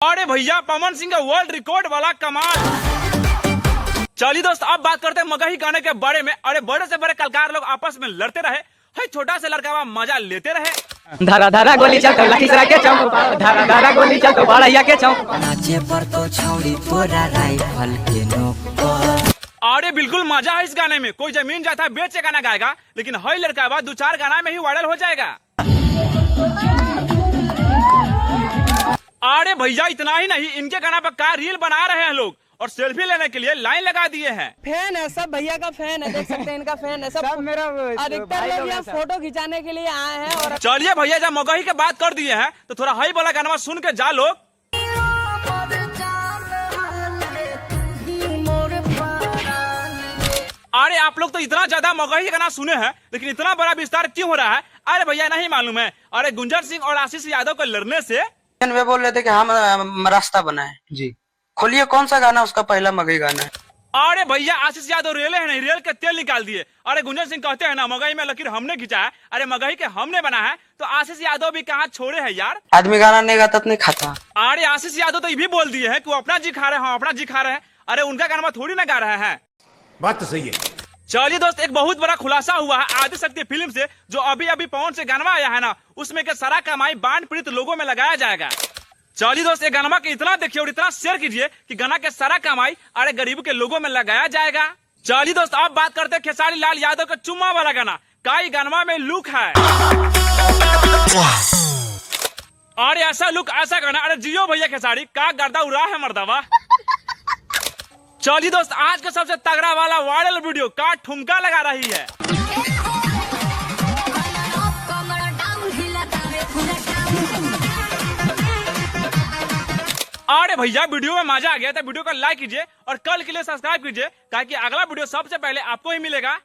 अरे भैया पवन सिंह का वर्ल्ड रिकॉर्ड वाला कमाल। चलिए दोस्त अब बात करते हैं मगही गाने के बारे में। अरे बड़े से बड़े कलाकार लोग आपस में लड़ते रहे, छोटा से लड़का मजा लेते रहे। धारा धारा गोली चल तो लखीसराय के चौक, धारा धारा गोली चल तो बड़ैया के चौक। नाचे पर तो छौड़ी तोरा राइफल के नोक। अरे बिल्कुल मजा है इस गाने में। कोई जमीन जाता बेच के गाना गाएगा, लेकिन हई लड़का बाद 2-4 गाना में ही वायरल हो जाएगा। अरे भैया इतना ही नहीं, इनके गाना पर कार रील बना रहे हैं लोग और सेल्फी लेने के लिए लाइन लगा दिए हैं। फैन है सब, भैया का फैन है, देख सकते हैं इनका फैन है सब मेरा। अधिकतर लोग यहाँ फोटो खिंचाने के लिए आए हैं। और चलिए भैया जब मगही की बात कर दिए हैं तो थोड़ा हई वाला गाना सुन के जा लोग। अरे आप लोग तो इतना ज्यादा मगही गाना सुने हैं, लेकिन इतना बड़ा विस्तार क्यों हो रहा है? अरे भैया नहीं मालूम है। अरे गुंजन सिंह और आशीष यादव को लड़ने से वे बोल रहे थे कि हम रास्ता बनाए जी। खोलिए कौन सा गाना उसका पहला मगही गाना है। अरे भैया आशीष यादव रेले है नहीं, रेल के तेल निकाल दिए। अरे गुंजन सिंह कहते हैं ना मगही में लकीर हमने खींचा है, अरे मगही के हमने बना है, तो आशीष यादव भी कहाँ छोड़े हैं यार। आदमी गाना नहीं गाता तो नहीं खाता। अरे आशीष यादव तो ये भी बोल दिए हैं कि वो अपना जी खा रहे हैं, हम अपना जी खा रहे हैं। अरे उनका गाना थोड़ी ना गा रहे हैं। बात तो सही है। चलिए दोस्त एक बहुत बड़ा खुलासा हुआ है आदि शक्ति फिल्म से, जो अभी अभी पवन से गाना आया है ना, उसमें के सारा कमाई बाढ़ पीड़ित लोगों में लगाया जाएगा। चलिए दोस्त ये गाना के इतना देखिए और इतना शेयर कीजिए कि गाना के सारा कमाई अरे गरीब के लोगों में लगाया जाएगा। चलिए दोस्त अब बात करते हैं खेसारी लाल यादव का चुम्मा वाला गाना। कई गाना में लुक है, अरे ऐसा लुक ऐसा गाना। अरे जियो भैया खेसारी का गर्दा उड़ा है मर्दावा। चलिए दोस्त आज का सबसे तगड़ा वाला वायरल वीडियो का ठुमका लगा रही है। अरे भैया वीडियो में मजा आ गया तो वीडियो को लाइक कीजिए और कल के लिए सब्सक्राइब कीजिए, ताकि अगला वीडियो सबसे पहले आपको ही मिलेगा।